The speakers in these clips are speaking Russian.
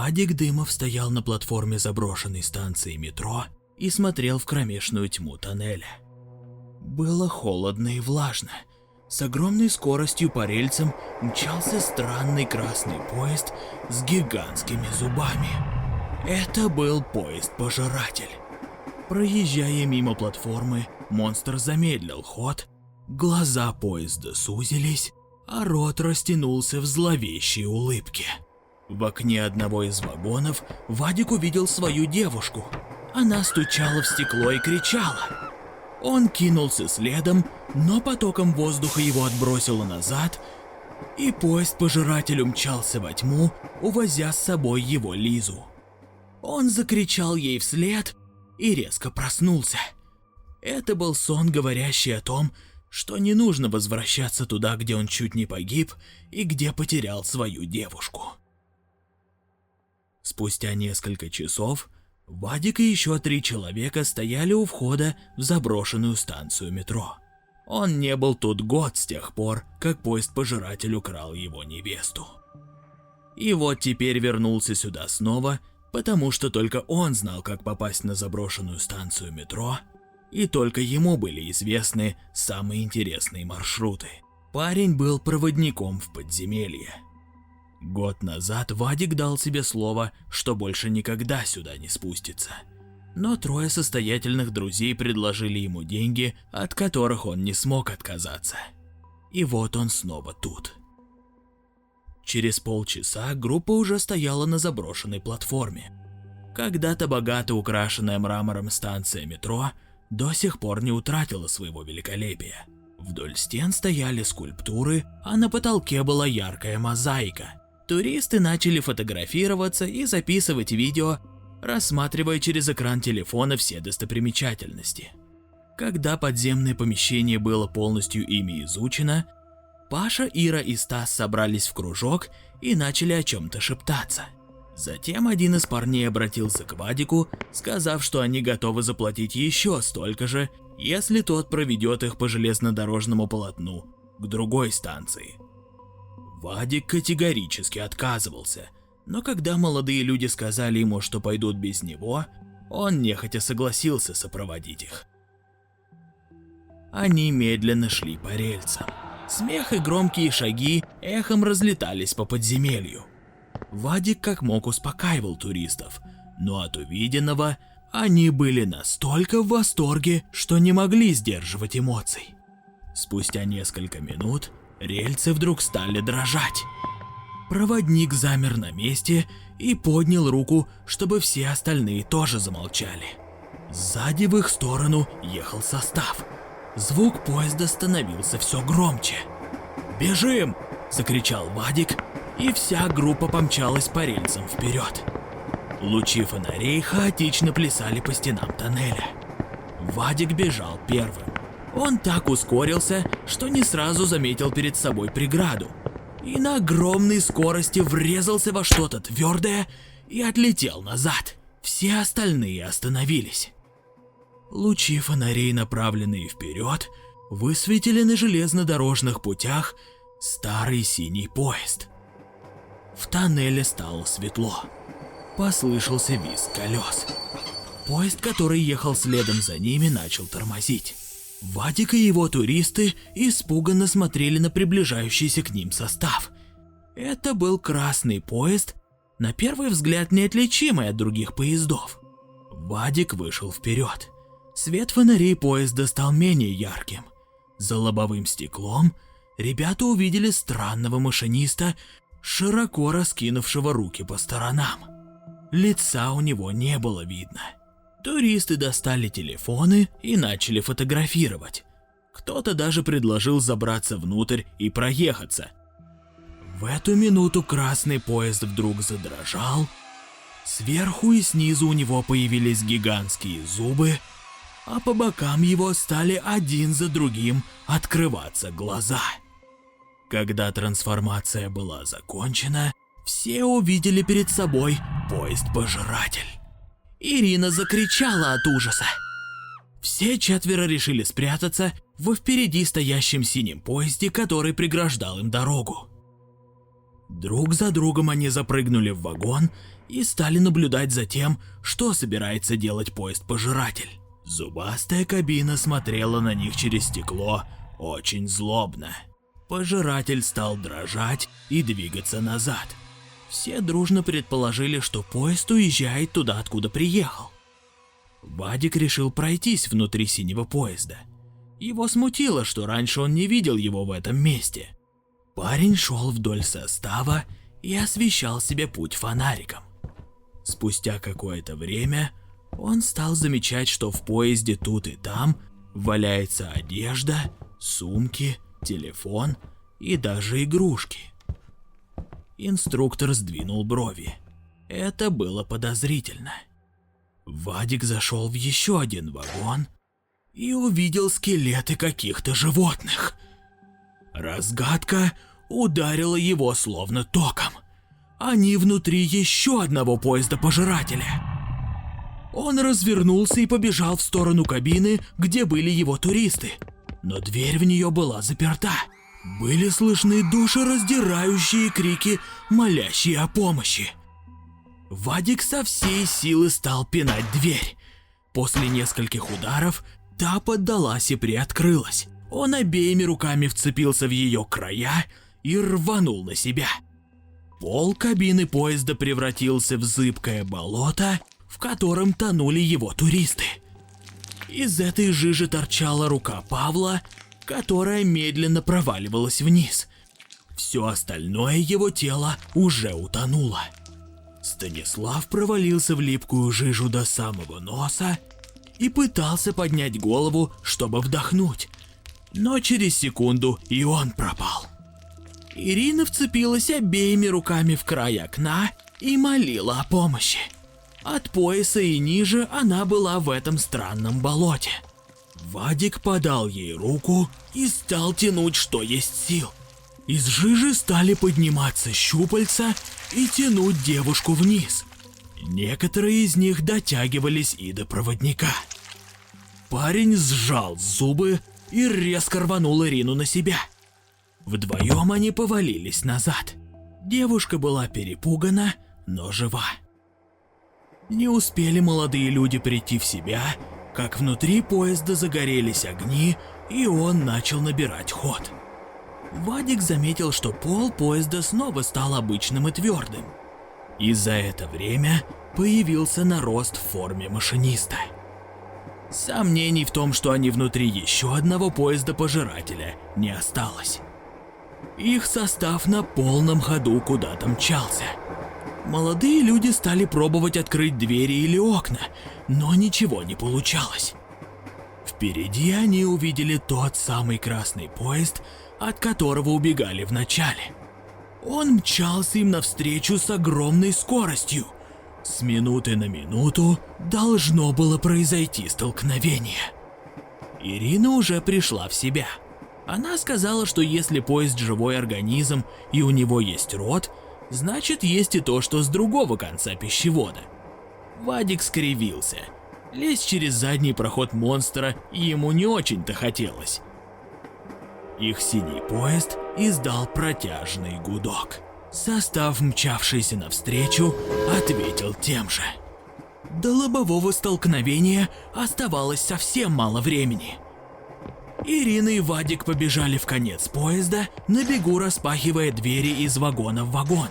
Вадик Дымов стоял на платформе заброшенной станции метро и смотрел в кромешную тьму тоннеля. Было холодно и влажно. С огромной скоростью по рельсам мчался странный красный поезд с гигантскими зубами. Это был поезд-пожиратель. Проезжая мимо платформы, монстр замедлил ход, глаза поезда сузились, а рот растянулся в зловещей улыбке. В окне одного из вагонов Вадик увидел свою девушку. Она стучала в стекло и кричала. Он кинулся следом, но потоком воздуха его отбросило назад, и поезд-пожиратель умчался во тьму, увозя с собой его Лизу. Он закричал ей вслед и резко проснулся. Это был сон, говорящий о том, что не нужно возвращаться туда, где он чуть не погиб и где потерял свою девушку. Спустя несколько часов Вадик и еще 3 человека стояли у входа в заброшенную станцию метро. Он не был тут год с тех пор, как поезд-пожиратель украл его невесту. И вот теперь вернулся сюда снова, потому что только он знал, как попасть на заброшенную станцию метро, и только ему были известны самые интересные маршруты. Парень был проводником в подземелье. Год назад Вадик дал себе слово, что больше никогда сюда не спустится. Но 3 состоятельных друзей предложили ему деньги, от которых он не смог отказаться. И вот он снова тут. Через полчаса группа уже стояла на заброшенной платформе. Когда-то богато украшенная мрамором станция метро до сих пор не утратила своего великолепия. Вдоль стен стояли скульптуры, а на потолке была яркая мозаика. Туристы начали фотографироваться и записывать видео, рассматривая через экран телефона все достопримечательности. Когда подземное помещение было полностью ими изучено, Паша, Ира и Стас собрались в кружок и начали о чем-то шептаться. Затем один из парней обратился к Вадику, сказав, что они готовы заплатить еще столько же, если тот проведет их по железнодорожному полотну к другой станции. Вадик категорически отказывался, но когда молодые люди сказали ему, что пойдут без него, он нехотя согласился сопроводить их. Они медленно шли по рельсам. Смех и громкие шаги эхом разлетались по подземелью. Вадик как мог успокаивал туристов, но от увиденного они были настолько в восторге, что не могли сдерживать эмоций. Спустя несколько минут рельсы вдруг стали дрожать. Проводник замер на месте и поднял руку, чтобы все остальные тоже замолчали. Сзади в их сторону ехал состав. Звук поезда становился все громче. «Бежим!» – закричал Вадик, и вся группа помчалась по рельсам вперед. Лучи фонарей хаотично плясали по стенам тоннеля. Вадик бежал первым. Он так ускорился, что не сразу заметил перед собой преграду, и на огромной скорости врезался во что-то твердое и отлетел назад. Все остальные остановились. Лучи фонарей, направленные вперед, высветили на железнодорожных путях старый синий поезд. В тоннеле стало светло. Послышался визг колес. Поезд, который ехал следом за ними, начал тормозить. Вадик и его туристы испуганно смотрели на приближающийся к ним состав. Это был красный поезд, на первый взгляд неотличимый от других поездов. Вадик вышел вперед. Свет фонарей поезда стал менее ярким. За лобовым стеклом ребята увидели странного машиниста, широко раскинувшего руки по сторонам. Лица у него не было видно. Туристы достали телефоны и начали фотографировать. Кто-то даже предложил забраться внутрь и проехаться. В эту минуту красный поезд вдруг задрожал. Сверху и снизу у него появились гигантские зубы, а по бокам его стали один за другим открываться глаза. Когда трансформация была закончена, все увидели перед собой поезд-пожиратель. Ирина закричала от ужаса. Все 4 решили спрятаться в впереди стоящем синем поезде, который преграждал им дорогу. Друг за другом они запрыгнули в вагон и стали наблюдать за тем, что собирается делать поезд-пожиратель. Зубастая кабина смотрела на них через стекло очень злобно. Пожиратель стал дрожать и двигаться назад. Все дружно предположили, что поезд уезжает туда, откуда приехал. Вадик решил пройтись внутри синего поезда. Его смутило, что раньше он не видел его в этом месте. Парень шел вдоль состава и освещал себе путь фонариком. Спустя какое-то время он стал замечать, что в поезде тут и там валяется одежда, сумки, телефон и даже игрушки. Инструктор сдвинул брови. Это было подозрительно. Вадик зашел в еще один вагон и увидел скелеты каких-то животных. Разгадка ударила его словно током. Они внутри еще одного поезда-пожирателя. Он развернулся и побежал в сторону кабины, где были его туристы. Но дверь в нее была заперта. Были слышны душераздирающие крики, молящие о помощи. Вадик со всей силы стал пинать дверь. После нескольких ударов та поддалась и приоткрылась. Он обеими руками вцепился в ее края и рванул на себя. Пол кабины поезда превратился в зыбкое болото, в котором тонули его туристы. Из этой жижи торчала рука Павла, которая медленно проваливалась вниз. Все остальное его тело уже утонуло. Станислав провалился в липкую жижу до самого носа и пытался поднять голову, чтобы вдохнуть. Но через секунду и он пропал. Ирина вцепилась обеими руками в край окна и молила о помощи. От пояса и ниже она была в этом странном болоте. Вадик подал ей руку и стал тянуть, что есть сил. Из жижи стали подниматься щупальца и тянуть девушку вниз. Некоторые из них дотягивались и до проводника. Парень сжал зубы и резко рванул Ирину на себя. Вдвоем они повалились назад. Девушка была перепугана, но жива. Не успели молодые люди прийти в себя, как внутри поезда загорелись огни, и он начал набирать ход. Вадик заметил, что пол поезда снова стал обычным и твердым. И за это время появился нарост в форме машиниста. Сомнений в том, что они внутри еще одного поезда-пожирателя, не осталось. Их состав на полном ходу куда-то мчался. Молодые люди стали пробовать открыть двери или окна, но ничего не получалось. Впереди они увидели тот самый красный поезд, от которого убегали вначале. Он мчался им навстречу с огромной скоростью. С минуты на минуту должно было произойти столкновение. Ирина уже пришла в себя. Она сказала, что если поезд живой организм и у него есть рот, значит есть и то, что с другого конца пищевода. Вадик скривился. Лезть через задний проход монстра ему не очень-то хотелось. Их синий поезд издал протяжный гудок. Состав, мчавшийся навстречу, ответил тем же. До лобового столкновения оставалось совсем мало времени. Ирина и Вадик побежали в конец поезда, на бегу распахивая двери из вагона в вагон.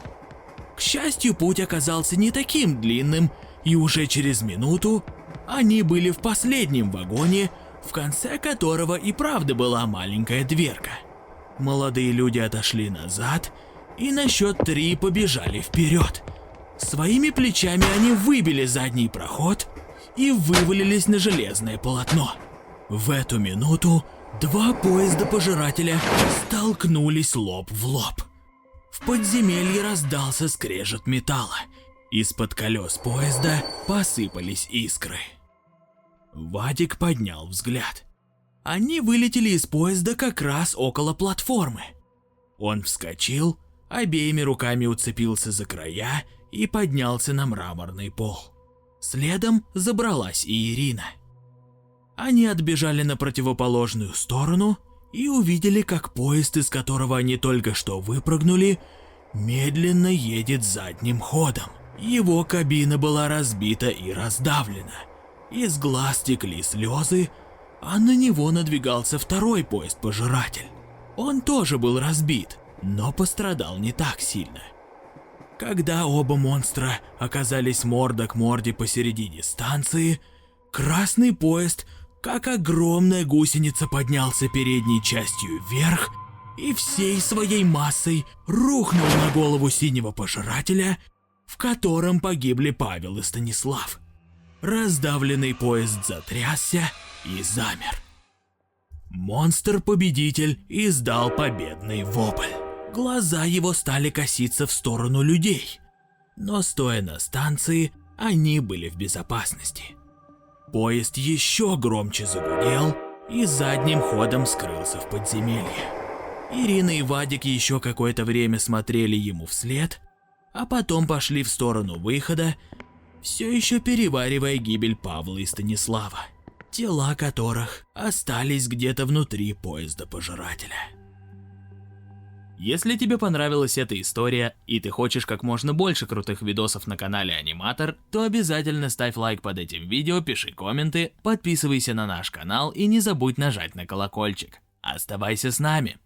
К счастью, путь оказался не таким длинным, и уже через минуту они были в последнем вагоне, в конце которого и правда была маленькая дверка. Молодые люди отошли назад и на счет 3 побежали вперед. Своими плечами они выбили задний проход и вывалились на железное полотно. В эту минуту два поезда-пожирателя столкнулись лоб в лоб. В подземелье раздался скрежет металла. Из-под колес поезда посыпались искры. Вадик поднял взгляд. Они вылетели из поезда как раз около платформы. Он вскочил, обеими руками уцепился за края и поднялся на мраморный пол. Следом забралась и Ирина. Они отбежали на противоположную сторону и увидели, как поезд, из которого они только что выпрыгнули, медленно едет задним ходом. Его кабина была разбита и раздавлена. Из глаз текли слезы, а на него надвигался второй поезд-пожиратель. Он тоже был разбит, но пострадал не так сильно. Когда оба монстра оказались морда к морде посередине станции, красный поезд, как огромная гусеница, поднялся передней частью вверх и всей своей массой рухнул на голову синего пожирателя, в котором погибли Павел и Станислав. Раздавленный поезд затрясся и замер. Монстр-победитель издал победный вопль. Глаза его стали коситься в сторону людей, но стоя на станции, они были в безопасности. Поезд еще громче загудел и задним ходом скрылся в подземелье. Ирина и Вадик еще какое-то время смотрели ему вслед, а потом пошли в сторону выхода, все еще переваривая гибель Павла и Станислава, тела которых остались где-то внутри поезда-пожирателя. Если тебе понравилась эта история и ты хочешь как можно больше крутых видосов на канале Аниматор, то обязательно ставь лайк под этим видео, пиши комменты, подписывайся на наш канал и не забудь нажать на колокольчик. Оставайся с нами!